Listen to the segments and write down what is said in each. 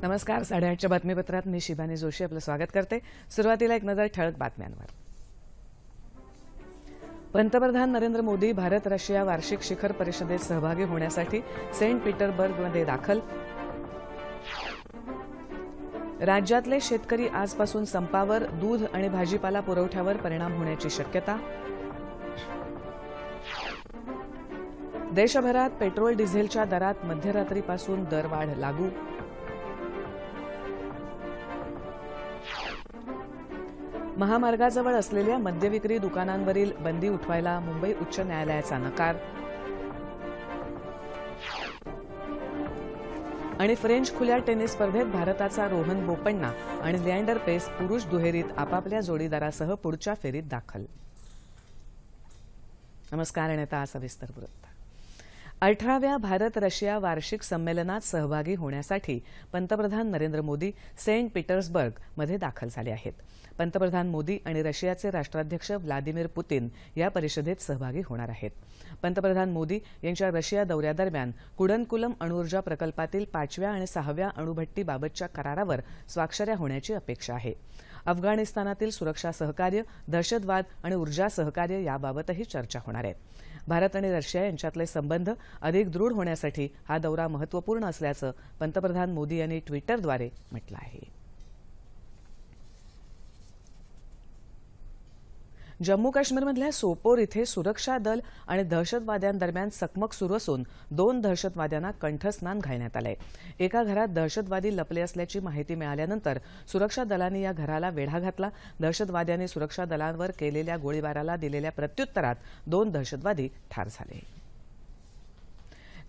नमस्कार. 8:30च्या बातमीपत्रात मी शिबानी जोशी आपलं स्वागत करते. सुरुवातीला एक नजर ठळक बातम्यांवर. पंतप्रधान नरेंद्र मोदी भारत रशिया वार्षिक शिखर परिषदेत सहभागी होण्यासाठी सेंट पीटर्सबर्गमध्ये दाखल. राज्यातले शेतकरी आजपासून संपावर. दूध आणि भाजीपाला पुरवठ्यावर परिणाम होण्याची शक्यता. देशभरात पेट्रोल डिझेलच्या दरात मध्यरात्रीपासून दरवाढ लागू. महामार्गाजवळ असलेल्या मद्यविक्री दुकानांवरील बंदी उठवायला मुंबई उच्च न्यायालयाचा नकार. आणि फ्रेंच खुल्या टेनिस स्पर्धेत भारताचा रोहन बोपण्णा आणि लिएंडर पेस पुरुष दुहेरीत आपापल्या जोडीदारासह पुढच्या फेरीत दाखल. नमस्कार आणि आता सविस्तर वृत्त. 18व्या भारत रशिया वार्षिक संमेलनात सहभागी होण्यासाठी पंतप्रधान नरेंद्र मोदी सेंट पीटर्सबर्गमध्ये दाखल झाले आहेत. पंतप्रधान मोदी आणि रशियाचे राष्ट्राध्यक्ष व्लादिमीर पुतिन या परिषदेत सहभागी होणार आहेत. पंतप्रधान मोदी यांच्या रशिया दौऱ्यादरम्यान कुडनकुलम अणुऊर्जा प्रकल्पातील 5व्या आणि 6व्या अणुभट्टीबाबतच्या करारावर स्वाक्षऱ्या होण्याची अपेक्षा आहे. अफगाणिस्तानातील सुरक्षा सहकार्य, दहशतवाद आणि ऊर्जा सहकार्य याबाबतही चर्चा होणार आहे. भारत आणि रशिया यांच्यातले संबंध अधिक दृढ होण्यासाठी हा दौरा महत्त्वपूर्ण असल्याचं पंतप्रधान मोदी यांनी ट्विटरद्वारे म्हटलं आहे. जम्मू काश्मीरमधल्या सोपोर इथे सुरक्षा दल आणि दहशतवाद्यांदरम्यान चकमक सुरू असून 2 दहशतवाद्यांना कंठस्नान घालण्यात आलंय. एका घरात दहशतवादी लपले असल्याची माहिती मिळाल्यानंतर सुरक्षा दलांनी या घराला वेढा घातला. दहशतवाद्यांनी सुरक्षा दलांवर केलेल्या गोळीबाराला दिलेल्या प्रत्युत्तरात 2 दहशतवादी ठार झाले.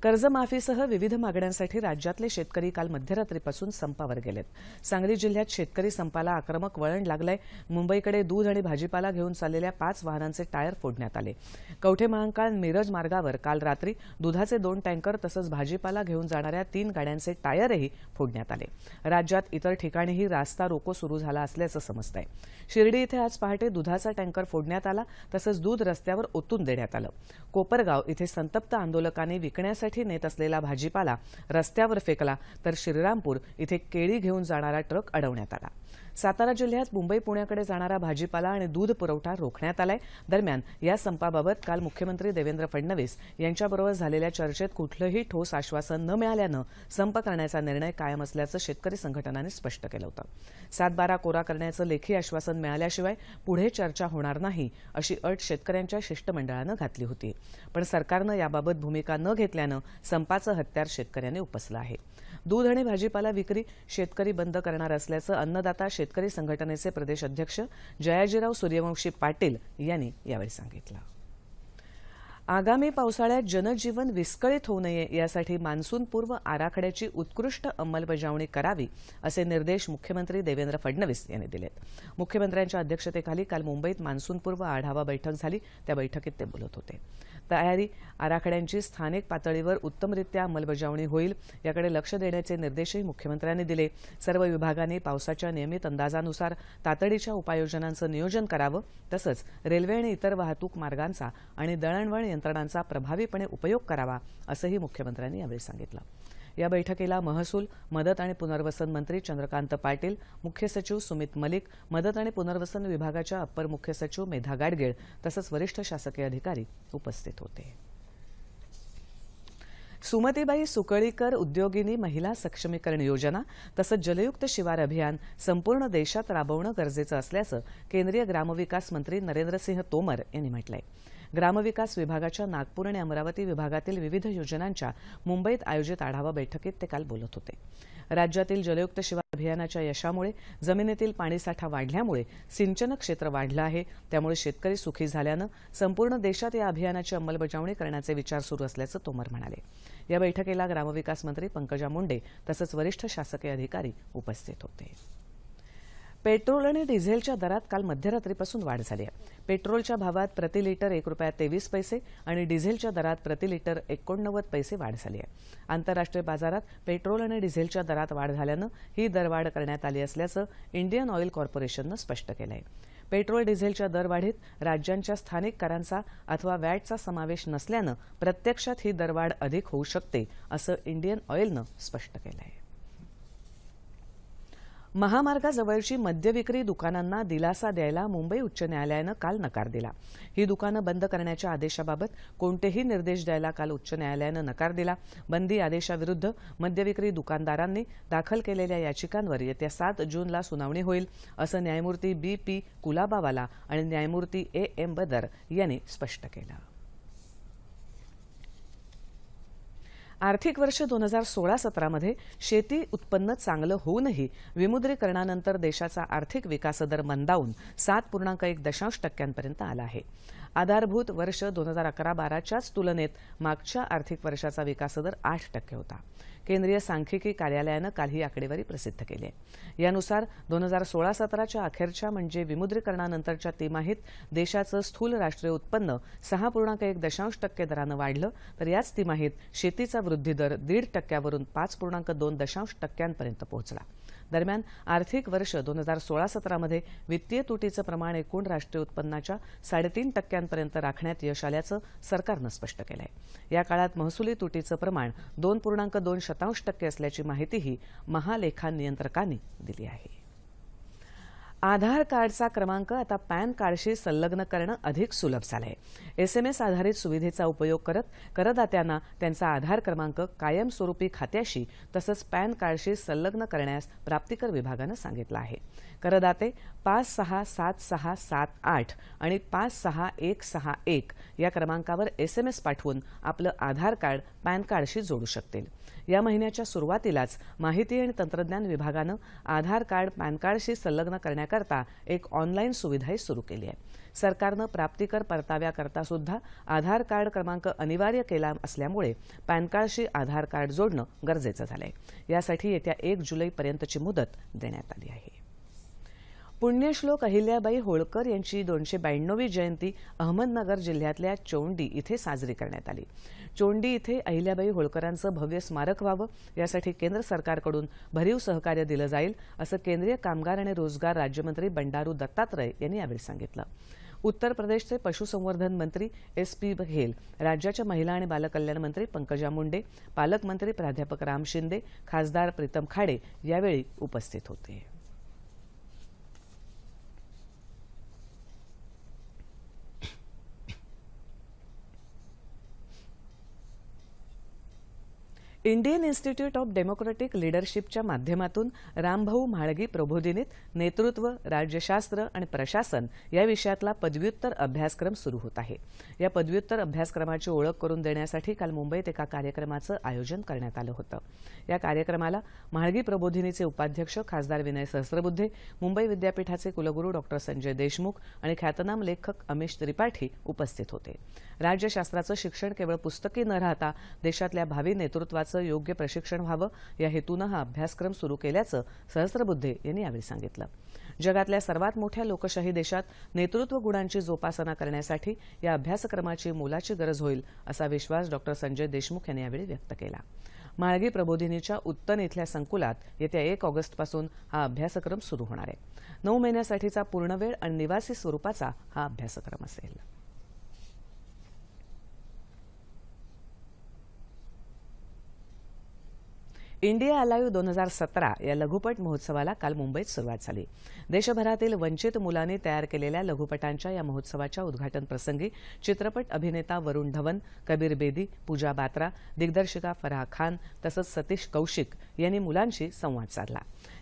कर्जमाफीसह विविध मागण्यांसाठी राज्यातले शेतकरी काल मध्यरात्रीपासून संपावर गेलेत. सांगली जिल्ह्यात शेतकरी संपाला आक्रमक वळण लागलंय. मुंबईकडे दूध आणि भाजीपाला घेऊन चाललेल्या 5 वाहनांचे टायर फोडण्यात आले. कवठे महांकाळ मिरज मार्गावर काल रात्री दुधाचे 2 टँकर तसंच भाजीपाला घेऊन जाणाऱ्या 3 गाड्यांचे टायरही फोडण्यात आले. राज्यात इतर ठिकाणीही रास्ता रोको सुरू झाला असल्याचं समजतंय. शिर्डी इथे आज पहाटे दुधाचा टँकर फोडण्यात आला तसंच दूध रस्त्यावर ओतून देण्यात आलं. कोपरगाव इथे संतप्त आंदोलकांनी विकण्यासाठी नेत असलेला भाजीपाला रस्त्यावर फेकला तर श्रीरामपूर इथे केळी घेऊन जाणारा ट्रक अडवण्यात आला. सातारा जिल्ह्यात मुंबई पुण्याकडे जाणारा भाजीपाला आणि दूध पुरवठा रोखण्यात आलाय. दरम्यान या संपाबाबत काल मुख्यमंत्री देवेंद्र फडणवीस यांच्याबरोबर झालेल्या चर्चेत कुठलंही ठोस आश्वासन न मिळाल्यानं संप करण्याचा निर्णय कायम असल्याचं शेतकरी संघटनांनी स्पष्ट केलं होतं. 7/12 कोरा करण्याचं लेखी आश्वासन मिळाल्याशिवाय पुढे चर्चा होणार नाही अशी अट शेतकऱ्यांच्या शिष्टमंडळानं घातली होती. पण सरकारनं याबाबत भूमिका न घेतल्यानं संपाचं हत्यार शेतकऱ्यांनी उपसलं आहे. दूध आणि भाजीपाला विक्री शेतकरी बंद करणार असल्याचं अन्नदाता शेतकरी संघटनेचे प्रदेश अध्यक्ष जयाजीराव सूर्यवंशी पाटील यांनी यावेळी सांगितलं. आगामी पावसाळ्यात जनजीवन विस्कळीत होऊ नये यासाठी मान्सूनपूर्व आराखड्याची उत्कृष्ट अंमलबजावणी करावी असे निर्देश मुख्यमंत्री देवेंद्र फडणवीस यांनी दिलेत. मुख्यमंत्र्यांच्या अध्यक्षतेखाली काल मुंबईत मान्सूनपूर्व आढावा बैठक झाली. त्या बैठकीत ते बोलत होते. तयारी आराखड्यांची स्थानिक पातळीवर उत्तमरित्या अंमलबजावणी होईल याकडे लक्ष देण्याचे निर्देशही मुख्यमंत्र्यांनी दिले. सर्व विभागांनी पावसाच्या नियमित अंदाजानुसार तातडीच्या उपाययोजनांचं नियोजन करावं तसंच रेल्वे आणि इतर वाहतूक मार्गांचा आणि दळणवळण यंत्रणांचा प्रभावीपणे उपयोग करावा असंही मुख्यमंत्र्यांनी यावेळी सांगितलं. या बैठकीला महसूल, मदत आणि पुनर्वसन मंत्री चंद्रकांत पाटील, मुख्य सचिव सुमित मलिक, मदत आणि पुनर्वसन विभागाच्या अप्पर मुख्य सचिव मेधा गाडगीळ तसंच वरिष्ठ शासकीय अधिकारी उपस्थित होते. सुमतीबाई सुकळीकर उद्योगिनी महिला सक्षमीकरण योजना तसंच जलयुक्त शिवार अभियान संपूर्ण देशात राबवणं गरजेचं असल्याचं केंद्रीय ग्रामविकास मंत्री नरेंद्रसिंह तोमर यांनी म्हटलंय. ग्रामविकास विभागाच्या नागपूर आणि अमरावती विभागातील विविध योजनांच्या मुंबईत आयोजित आढावा बैठकीत ते काल बोलत होते. राज्यातील जलयुक्त शिवार अभियानाच्या यशामुळे जमिनीतील पाणीसाठा वाढल्यामुळे सिंचन क्षेत्र वाढलं आहे. त्यामुळे शेतकरी सुखी झाल्यानं संपूर्ण देशात या अभियानाची अंमलबजावणी करण्याचे विचार सुरू असल्याचं तोमर म्हणाले. या बैठकीला ग्रामविकास मंत्री पंकजा मुंडे तसंच वरिष्ठ शासकीय अधिकारी उपस्थित होते. पेट्रोल आणि डिझेलच्या दरात काल मध्यरात्रीपासून वाढ झाली आहे. पेट्रोलच्या भावात प्रति लिटर ₹1.23 आणि डिझेलच्या दरात प्रति लिटर 89 पैसे वाढ झाली आहे. आंतरराष्ट्रीय बाजारात पेट्रोल आणि डिझेलच्या दरात वाढ झाल्यानं ही दरवाढ करण्यात आली असल्याचं इंडियन ऑइल कॉर्पोरेशननं स्पष्ट केलं आहे. पेट्रोल डिझेलच्या दरवाढीत राज्यांच्या स्थानिक करांचा अथवा वॅटचा समावेश नसल्यानं प्रत्यक्षात ही दरवाढ अधिक होऊ शकते असं इंडियन ऑइलनं स्पष्ट केलं आहे. महामार्गाजवळची मद्यविक्री दुकानांना दिलासा द्यायला मुंबई उच्च न्यायालयानं काल नकार दिला. ही दुकानं बंद करण्याच्या आदेशाबाबत कोणतेही निर्देश द्यायला काल उच्च न्यायालयानं नकार दिला. बंदी आदेशाविरुद्ध मद्यविक्री दुकानदारांनी दाखल केलेल्या याचिकांवर येत्या 7 जूनला सुनावणी होईल, असं न्यायमूर्ती B.P. कुलाबावाला आणि न्यायमूर्ती A.M. बदर यांनी स्पष्ट केलं. आर्थिक वर्ष 2016-17 मध्ये शेती उत्पन्न चांगलं होऊनही विमुद्रीकरणानंतर देशाचा आर्थिक विकासदर मंदावून 7.1% आला आहे. आधारभूत वर्ष 2011-12च्याच तुलनेत मागच्या आर्थिक वर्षाचा विकासदर 8% होता. केंद्रीय सांख्यिकी कार्यालयानं काल ही आकडेवारी प्रसिद्ध केली आहे. यानुसार 2016-17च्या अखेरच्या म्हणजे विमुद्रीकरणानंतरच्या तिमाहीत देशाचं स्थूल राष्ट्रीय उत्पन्न 6.1% दरानं वाढलं, तर याच तिमाहीत शेतीचा वृद्धी दर 1.5% वरून 5.2% पोहोचला. दरम्यान आर्थिक वर्ष 2016-17 मध्ये वित्तीय तुटीचं प्रमाण एकूण राष्ट्रीय उत्पन्नाच्या 3.5% राखण्यात यश आल्याचं सरकारनं स्पष्ट केलं आहे. या काळात महसुली तुटीचं प्रमाण 2.2% असल्याची माहितीही महालेखा नियंत्रकांनी दिली आहे. आधार कार्डचा क्रमांक आता पॅन कार्डशी संलग्न करणं अधिक सुलभ झालंय. SMS आधारित सुविधेचा उपयोग करत करदात्यांना त्यांचा आधार क्रमांक कायमस्वरूपी खात्याशी तसंच पॅन कार्डशी संलग्न करण्यास प्राप्तिकर विभागानं सांगितलं आहे. करदाते 567678 आणि 56161 या क्रमांकावर SMS पाठवून आपलं आधार कार्ड पॅन कार्डशी जोडू शकतील. या महिन्याच्या सुरुवातीलाच माहिती आणि तंत्रज्ञान विभागानं आधार कार्ड पॅन कार्डशी संलग्न करण्याकरता एक ऑनलाईन सुविधाही सुरू केली आहे. सरकारनं प्राप्तिकर परताव्याकरता सुद्धा आधार कार्ड क्रमांक अनिवार्य केला असल्यामुळे पॅन कार्डशी आधार कार्ड जोडणं गरजेचं झालंय. यासाठी येत्या 1 जुलैपर्यंतची मुदत देण्यात आली आहे. पुण्यश्लोक अहिल्याबाई होळकर यांची 292वी जयंती अहमदनगर जिल्ह्यातल्या चोंडी इथे साजरी करण्यात आली. चोंडी इथे अहिल्याबाई होळकरांचं भव्य स्मारक व्हावं यासाठी केंद्र सरकारकडून भरीव सहकार्य दिलं जाईल, असं केंद्रीय कामगार आणि रोजगार राज्यमंत्री बंडारू दत्तात्रय यांनी यावेळी सांगितलं. उत्तर प्रदेशचे पशुसंवर्धन मंत्री SP बघेल, राज्याच्या महिला आणि बालकल्याण मंत्री पंकजा मुंडे, पालकमंत्री प्राध्यापक राम शिंदे, खासदार प्रीतम खाडे यावेळी उपस्थित होते. इंडियन इन्स्टिट्यूट ऑफ डेमोक्रेटिक लीडरशिपच्या माध्यमातून रामभाऊ म्हाळगी प्रबोधिनीत नेतृत्व, राज्यशास्त्र आणि प्रशासन या विषयातला पदव्युत्तर अभ्यासक्रम सुरू होत आहे. या पदव्युत्तर अभ्यासक्रमाची ओळख करून देण्यासाठी काल मुंबईत एका कार्यक्रमाचं आयोजन करण्यात आलं होतं. या कार्यक्रमाला म्हाळगी प्रबोधिनीचे उपाध्यक्ष खासदार विनय सहस्त्रबुद्धे, मुंबई विद्यापीठाचे कुलगुरू डॉ. संजय देशमुख आणि ख्यातनाम लेखक अमिश त्रिपाठी उपस्थित होते. राज्यशास्त्राचं शिक्षण केवळ पुस्तकी न राहता देशातल्या भावी नेतृत्वाचं योग्य प्रशिक्षण व्हावं या हेतूनं हा अभ्यासक्रम सुरू केल्याचं सहस्त्रबुद्धे यांनी यावेळी सांगितलं. जगातल्या सर्वात मोठ्या लोकशाही देशात नेतृत्व गुणांची जोपासना करण्यासाठी या अभ्यासक्रमाची मोलाची गरज होईल असा विश्वास डॉ. संजय देशमुख यांनी यावेळी व्यक्त केला. म्हाळगी प्रबोधिनीच्या उत्तन इथल्या संकुलात येत्या 1 ऑगस्टपासून हा अभ्यासक्रम सुरू होणार आहे. 9 महिन्यासाठीचा पूर्णवेळ आणि निवासी स्वरूपाचा हा अभ्यासक्रम असेल. इंडिया अलाइव्ह 2017 या लघुपट महोत्सवाला काल मुंबईत सुरुवात झाली. देशभरातील वंचित मुलांनी तयार केलेल्या लघुपटांच्या या महोत्सवाच्या उद्घाटन प्रसंगी चित्रपट अभिनेता वरुण धवन, कबीर बेदी, पूजा बात्रा, दिग्दर्शिका फराह खान तसंच सतीश कौशिक यांनी मुलांशी संवाद साधला.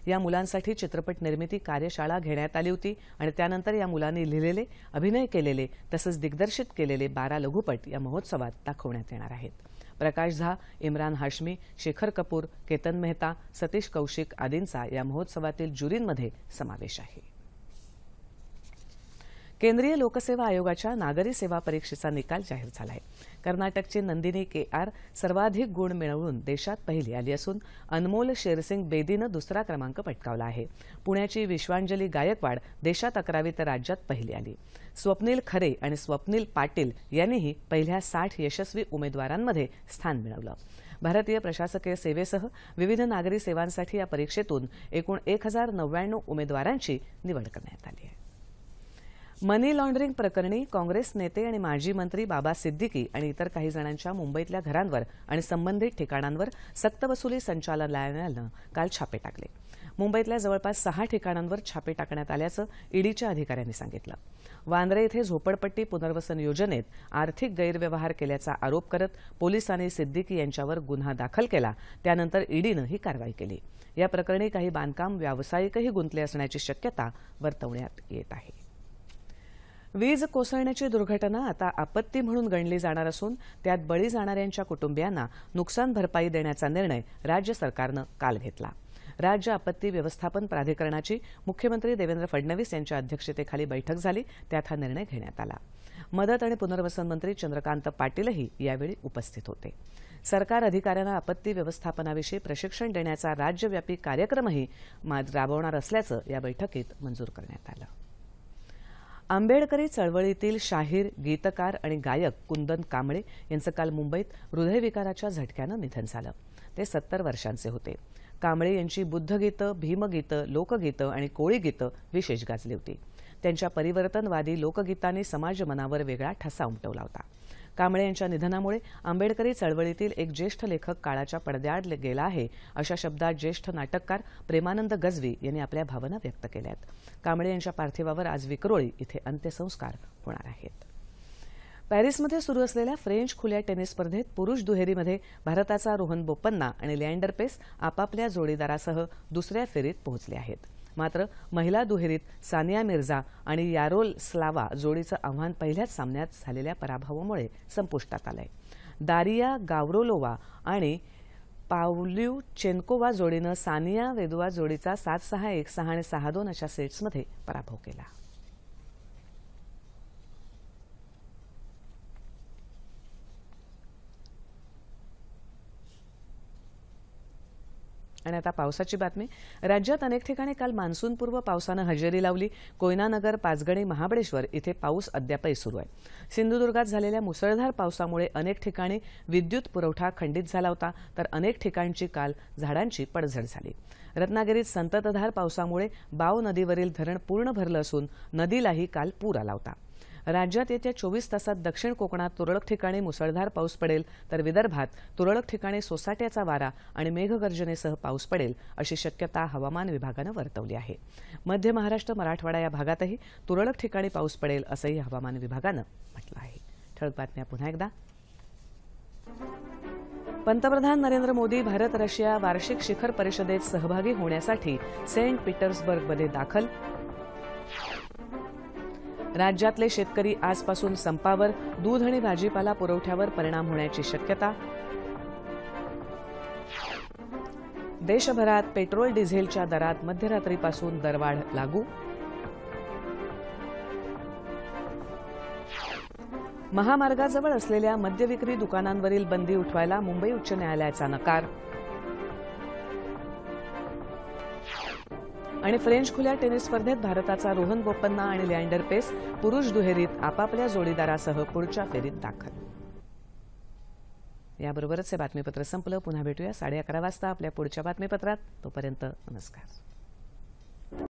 या मुलांसाठी चित्रपट निर्मिती कार्यशाळा घेण्यात आली होती आणि त्यानंतर या मुलांनी लिहिलेले, अभिनय केलेले तसंच दिग्दर्शित केलेले 12 लघुपट या महोत्सवात दाखवण्यात येणार आहेत. प्रकाश झा, इम्रान हाशमी, शेखर कपूर, केतन मेहता, सतीश कौशिक आदींचा या महोत्सवातील ज्युरींमध्ये समावेश आहे. केंद्रीय लोकसेवा आयोगाच्या नागरी सेवा परीक्षेचा निकाल जाहीर झाला आहे. कर्नाटकची नंदिनी KR सर्वाधिक गुण मिळवून देशात पहिली आली असून अनमोल शेरसिंग बेदीनं दुसरा क्रमांक पटकावला आहे. पुण्याची विश्वांजली गायकवाड देशात 11वी तर राज्यात पहिली आली. स्वप्नील खरे आणि स्वप्नील पाटील यांनीही पहिल्या 60 यशस्वी उमेदवारांमध्ये स्थान मिळवलं. भारतीय प्रशासकीय सेवेसह विविध नागरी सेवांसाठी या परीक्षेतून एकूण 1099 उमेदवारांची निवड करण्यात आली आहे. मनी लॉन्ड्रिंग प्रकरणी काँग्रेस नेते आणि माजी मंत्री बाबा सिद्दीकी आणि इतर काही जणांच्या मुंबईतल्या घरांवर आणि संबंधित ठिकाणांवर सक्तवसुली संचालनालयानं काल छापे टाकले. मुंबईतल्या जवळपास 6 ठिकाणांवर छापे टाकण्यात आल्याचं ईडीच्या अधिकाऱ्यांनी सांगितलं. वांद्रे इथे झोपडपट्टी पुनर्वसन योजनेत आर्थिक गैरव्यवहार केल्याचा आरोप करत पोलिसांनी सिद्दीकी यांच्यावर गुन्हा दाखल केला. त्यानंतर ईडीनं ही कारवाई केली. या प्रकरणी काही बांधकाम व्यावसायिकही गुंतले असण्याची शक्यता वर्तवण्यात येत आहे. वीज कोसळण्याची दुर्घटना आता आपत्ती म्हणून गणली जाणार असून त्यात बळी जाणाऱ्यांच्या कुटुंबियांना नुकसान भरपाई देण्याचा निर्णय राज्य सरकारनं काल घेतला. राज्य आपत्ती व्यवस्थापन प्राधिकरणाची मुख्यमंत्री देवेंद्र फडणवीस यांच्या अध्यक्षतेखाली बैठक झाली. त्यात हा निर्णय घेण्यात आला. मदत आणि पुनर्वसन मंत्री चंद्रकांत पाटीलही यावेळी उपस्थित होते. सरकार अधिकाऱ्यांना आपत्ती व्यवस्थापनाविषयी प्रशिक्षण देण्याचा राज्यव्यापी कार्यक्रमही राबवणार असल्याचं या बैठकीत मंजूर करण्यात आलं. आंबेडकरी चळवळीतील शाहीर, गीतकार आणि गायक कुंदन कांबळे यांचं काल मुंबईत हृदयविकाराच्या झटक्यानं निधन झालं. ते 70 वर्षांचे होते. कांबळे यांची बुद्धगीतं, भीमगीतं, लोकगीतं आणि कोळी गीतं विशेष गाजली होती. त्यांच्या परिवर्तनवादी लोकगीतांनी समाजमनावर वेगळा ठसा उमटवला होता. कांबळे यांच्या निधनामुळे आंबेडकरी चळवळीतील एक ज्येष्ठ लेखक काळाच्या पडद्याआड गेला आहे, अशा शब्दात ज्येष्ठ नाटककार प्रेमानंद गजवी यांनी आपल्या भावना व्यक्त केल्या आहेत. कांबळे यांच्या पार्थिवावर आज विक्रोळी इथे अंत्यसंस्कार होणार आहेत. पॅरिसमध्ये सुरू असलेल्या फ्रेंच खुल्या टेनिस स्पर्धेत पुरुष दुहेरीमध्ये भारताचा रोहन बोपन्ना आणि लिएंडर पेस आपापल्या जोडीदारासह दुसऱ्या फेरीत पोहोचले आहेत. मात्र महिला दुहेरीत सानिया मिर्झा आणि यारोस्लावा जोडीचं आव्हान पहिल्याच सामन्यात झालेल्या पराभवामुळे संपुष्टात आलंय. दारिया गाव्रोलोवा आणि पावल्युचेन्कोवा जोडीनं सानिया वेदुआ जोडीचा 7-6, 1-6 आणि 6-2 अशा सेट्समध्ये पराभव केला. आणि आता पावसाची बातमी. राज्यात अनेक ठिकाणी काल मान्सूनपूर्व पावसानं हजेरी लावली. कोयनानगर, पाचगणी, महाबळेश्वर इथे पाऊस अद्यापही सुरू आहे. सिंधुदुर्गात झालेल्या मुसळधार पावसामुळे अनेक ठिकाणी विद्युत पुरवठा खंडित झाला होता, तर अनेक ठिकाणची काल झाडांची पडझड झाली. रत्नागिरीत संततधार पावसामुळे बाव नदीवरील धरण पूर्ण भरलं असून नदीलाही काल पूर आला होता. राज्यात येत्या 24 तासात दक्षिण कोकणात तुरळक ठिकाणी मुसळधार पाऊस पडेल, तर विदर्भात तुरळक ठिकाणी सोसाट्याचा वारा आणि मेघगर्जनेसह पाऊस पडेल अशी शक्यता हवामान विभागानं वर्तवली आहे. मध्य महाराष्ट्र, मराठवाडा या भागातही तुरळक ठिकाणी पाऊस पडेल असंही हवामान विभागानं म्हटलं आहे. ठळक बातम्या पुन्हा एकदा. पंतप्रधान नरेंद्र मोदी भारत रशिया वार्षिक शिखर परिषदेत सहभागी होण्यासाठी सेंट पीटर्सबर्गमध्ये दाखल. राज्यातले शेतकरी आजपासून संपावर. दूध आणि भाजीपाला पुरवठ्यावर परिणाम होण्याची शक्यता. देशभरात पेट्रोल डिझेलच्या दरात मध्यरात्रीपासून दरवाढ लागू. महामार्गाजवळ असलेल्या मद्यविक्री दुकानांवरील बंदी उठवायला मुंबई उच्च न्यायालयाचा नकार. आणि फ्रेंच खुल्या टेनिस स्पर्धेत भारताचा रोहन बोपन्ना आणि लिएंडर पेस पुरुष दुहेरीत आपापल्या जोडीदारासह पुढच्या फेरीत दाखल. याबरोबरच हे बातमीपत्र संपलं. पुन्हा भेटूया 11:30 वाजता आपल्या पुढच्या बातमीपत्रात. तोपर्यंत नमस्कार.